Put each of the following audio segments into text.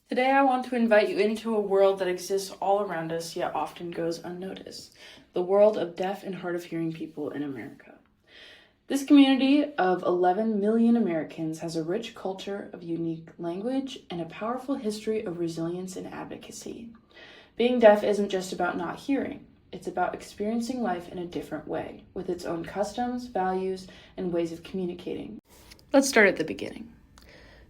Today I want to invite you into a world that exists all around us yet often goes unnoticed, the world of deaf and hard of hearing people in America. This community of 11 million Americans has a rich culture of unique language and a powerful history of resilience and advocacy. Being deaf isn't just about not hearing. It's about experiencing life in a different way, with its own customs, values, and ways of communicating. Let's start at the beginning.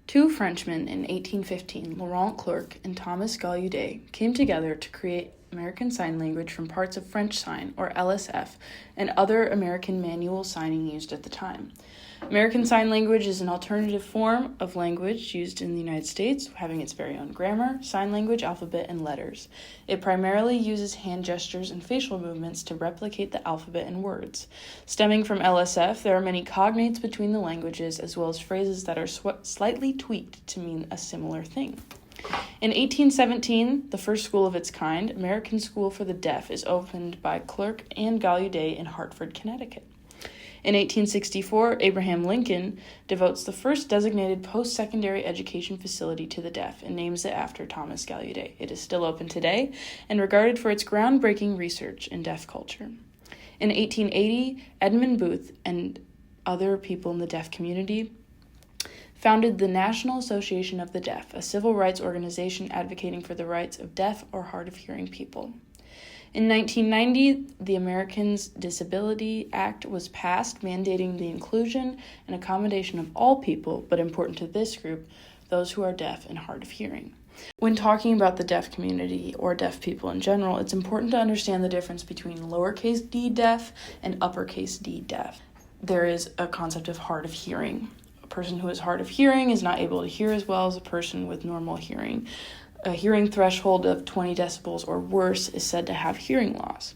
Two Frenchmen in 1815, Laurent Clerc and Thomas Gallaudet, came together to create American Sign Language from parts of French Sign, or LSF, and other American manual signing used at the time. American Sign Language is an alternative form of language used in the United States, having its very own grammar, sign language, alphabet, and letters. It primarily uses hand gestures and facial movements to replicate the alphabet and words. Stemming from LSF, there are many cognates between the languages, as well as phrases that are slightly tweaked to mean a similar thing. In 1817, the first school of its kind, American School for the Deaf, is opened by Clerc and Gallaudet in Hartford, Connecticut. In 1864, Abraham Lincoln devotes the first designated post-secondary education facility to the deaf and names it after Thomas Gallaudet. It is still open today and regarded for its groundbreaking research in deaf culture. In 1880, Edmund Booth and other people in the deaf community founded the National Association of the Deaf, a civil rights organization advocating for the rights of deaf or hard of hearing people. In 1990, the Americans Disability Act was passed, mandating the inclusion and accommodation of all people, but important to this group, those who are deaf and hard of hearing. When talking about the deaf community or deaf people in general, it's important to understand the difference between lowercase d deaf and uppercase D deaf. There is a concept of hard of hearing. A person who is hard of hearing is not able to hear as well as a person with normal hearing. A hearing threshold of 20 decibels or worse is said to have hearing loss.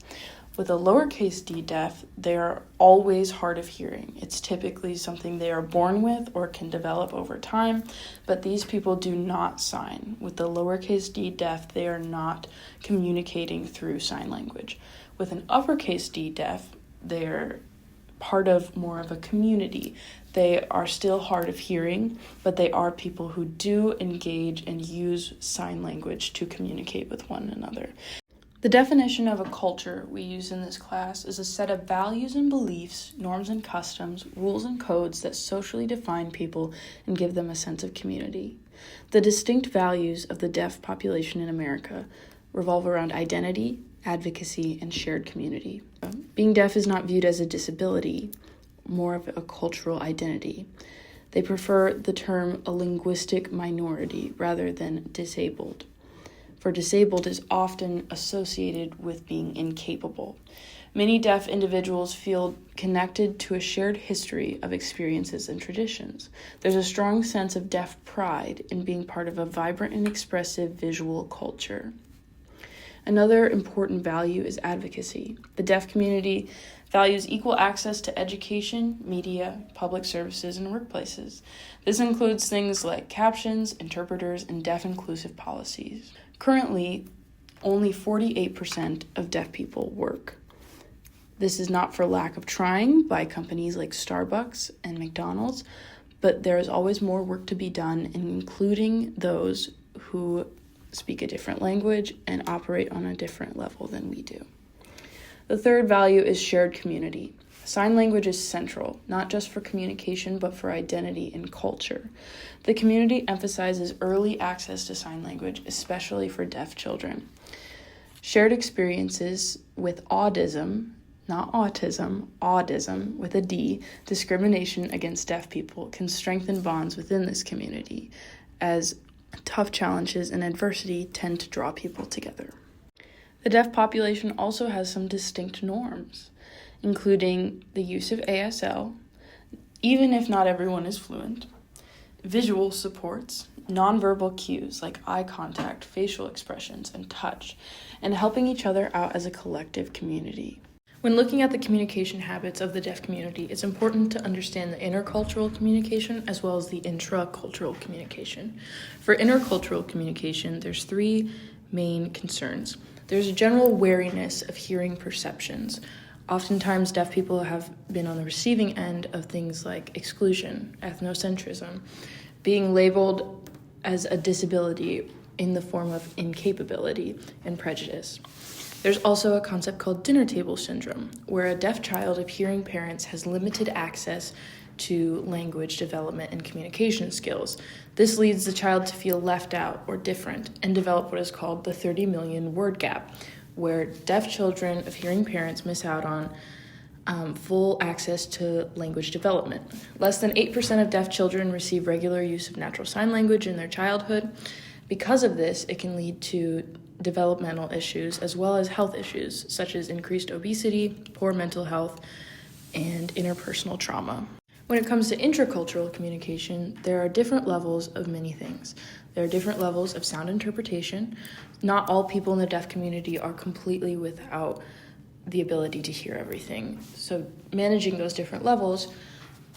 With a lowercase d deaf, they are always hard of hearing. It's typically something they are born with or can develop over time, but these people do not sign. With the lowercase d deaf, they are not communicating through sign language. With an uppercase d deaf, they're part of more of a community. They are still hard of hearing, but they are people who do engage and use sign language to communicate with one another. The definition of a culture we use in this class is a set of values and beliefs, norms and customs, rules and codes that socially define people and give them a sense of community. The distinct values of the deaf population in America revolve around identity, advocacy, and shared community. Being deaf is not viewed as a disability, more of a cultural identity. They prefer the term a linguistic minority rather than disabled, for disabled is often associated with being incapable. Many deaf individuals feel connected to a shared history of experiences and traditions. There's a strong sense of deaf pride in being part of a vibrant and expressive visual culture. Another important value is advocacy. The deaf community values equal access to education, media, public services, and workplaces. This includes things like captions, interpreters, and deaf-inclusive policies. Currently, only 48% of deaf people work. This is not for lack of trying by companies like Starbucks and McDonald's, but there is always more work to be done, including those who speak a different language and operate on a different level than we do. The third value is shared community. Sign language is central, not just for communication, but for identity and culture. The community emphasizes early access to sign language, especially for deaf children. Shared experiences with autism, not autism, audism with a D, discrimination against deaf people can strengthen bonds within this community, as tough challenges and adversity tend to draw people together. The deaf population also has some distinct norms, including the use of ASL, even if not everyone is fluent, visual supports, nonverbal cues like eye contact, facial expressions, and touch, and helping each other out as a collective community. When looking at the communication habits of the deaf community, it's important to understand the intercultural communication as well as the intracultural communication. For intercultural communication, there's three main concerns. There's a general wariness of hearing perceptions. Oftentimes, deaf people have been on the receiving end of things like exclusion, ethnocentrism, being labeled as a disability in the form of incapability and prejudice. There's also a concept called dinner table syndrome, where a deaf child of hearing parents has limited access to language development and communication skills. This leads the child to feel left out or different and develop what is called the 30 million word gap, where deaf children of hearing parents miss out on full access to language development. Less than 8% of deaf children receive regular use of natural sign language in their childhood. Because of this, it can lead to developmental issues as well as health issues, such as increased obesity, poor mental health, and interpersonal trauma. When it comes to intercultural communication, there are different levels of many things. There are different levels of sound interpretation. Not all people in the deaf community are completely without the ability to hear everything. So managing those different levels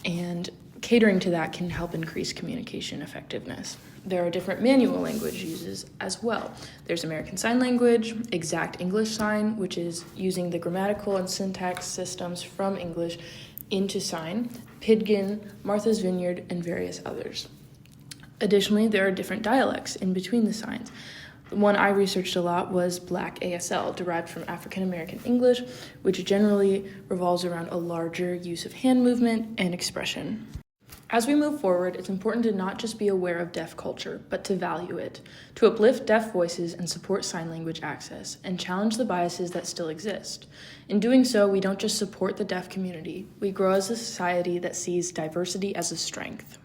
and catering to that can help increase communication effectiveness. There are different manual language uses as well. There's American Sign Language, Exact English Sign, which is using the grammatical and syntax systems from English into sign, Pidgin, Martha's Vineyard, and various others. Additionally, there are different dialects in between the signs. The one I researched a lot was Black ASL, derived from African American English, which generally revolves around a larger use of hand movement and expression. As we move forward, it's important to not just be aware of deaf culture, but to value it, to uplift deaf voices and support sign language access, and challenge the biases that still exist. In doing so, we don't just support the deaf community, we grow as a society that sees diversity as a strength.